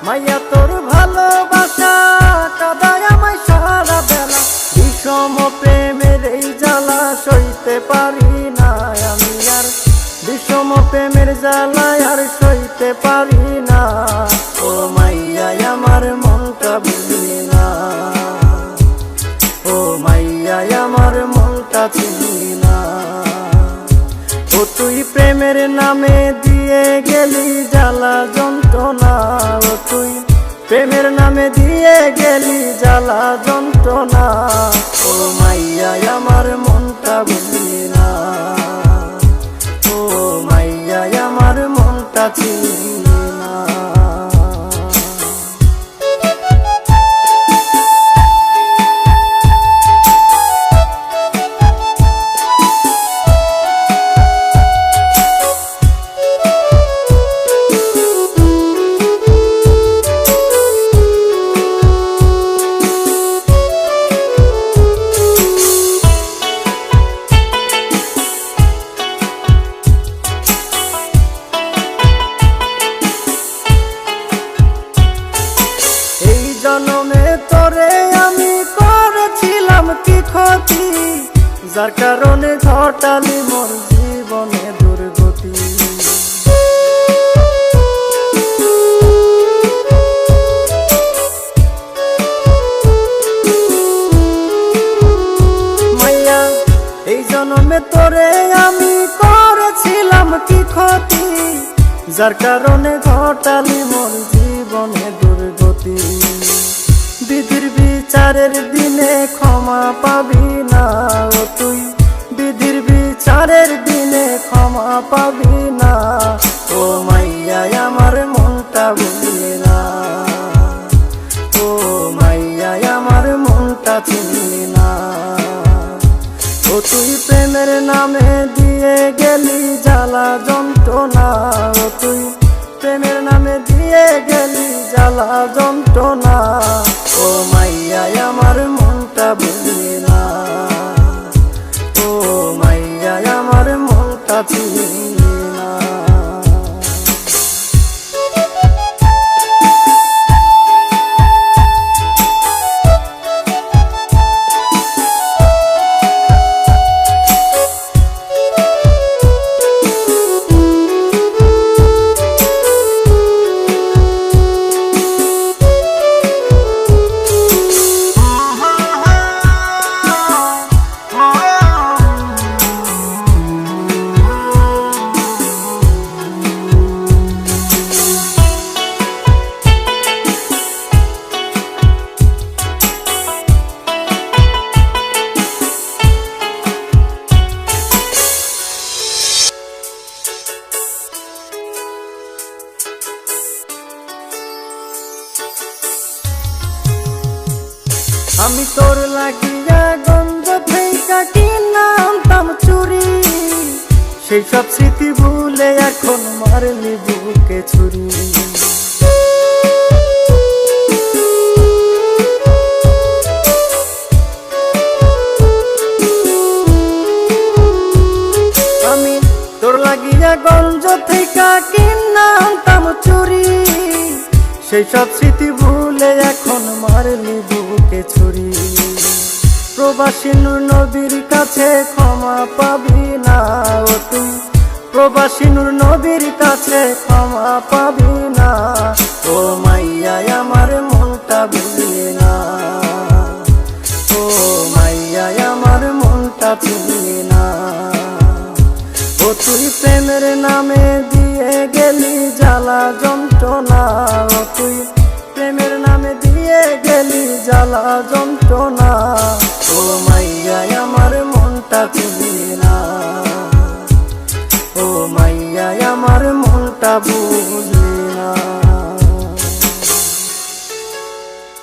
মাইয়া তোর ভালোবাসা কাদায় আমায় সারা বেলা, বিষম প্রেমের এই জ্বালা সইতে পারি না আমি আর, বিষম প্রেমের জ্বালা আর সইতে পারি না। ও মাইয়া আমার মনটা বুঝলি না, ও মাইয়া আমার মনটা চিনি না। ও তুই প্রেমের নামে দিয়ে গেলি জ্বালা যন্ত্রণা, ও তুই প্রেমের নামে দিয়ে গেলি জ্বালা যন্ত্রণা। ও মাইয়া আমার মনটা বুঝলি না, ও মাইয়া আমার মনটা চিনি না। জনমে তোরে আমি করেছিলাম কি ক্ষতি, যার কারণে ঘটালি মোর জীবনে দুর্গতি। মাইয়া এই জনমে তোরে আমি করেছিলাম কি ক্ষতি, যার কারণে ঘটালি মোর জীবনে দুর্গতি। বিধির বিচারের দিনে ক্ষমা পাবি না, ও তুই বিধির বিচারের দিনে ক্ষমা পাবি না। ও মাইয়া আমার মনটা বুঝলি না, ও মাইয়া আমার মনটা চিনলি না। ও তুই প্রেমের নামে দিয়ে গেলি জ্বালা যন্ত্রণা, ও তুই প্রেমের নামে দিয়ে গেলি জ্বালা যন্ত্রণা। ও মাইয়া আমার মনটা বুঝলি না, ও মাইয়া আমার মনটা চিনলি না। আমি তোর লাগিয়া গঞ্জ থেকে কিনতাম চুরি, সেই সব স্মৃতি ভুলে এখন মারলি বুকে ছুরি। আমি তোর লাগিয়া গঞ্জ থেকে কিনতাম চুরি, সেই সব স্মৃতি ভুলে এখন মারলি বুকে ছুরি। প্রবাসী নূর নবীর কাছে ক্ষমা পাবি না, ও তুই প্রবাসী নূর নবীর কাছে ক্ষমা পাবি না। ও মাইয়া আমার মনটা বুঝলি না, ও মাইয়া আমার মনটা চিনলি না। ও তুই প্রেমের নামে দিয়ে গেলি জ্বালা যন্ত্রণা, ও তুই প্রেমের নামে দিয়ে গেলি জ্বালা যন্ত্রণা। ও মাইয়া আমার মনটা চিনলি না, ও মাইয়া আমার মনটা বুঝলি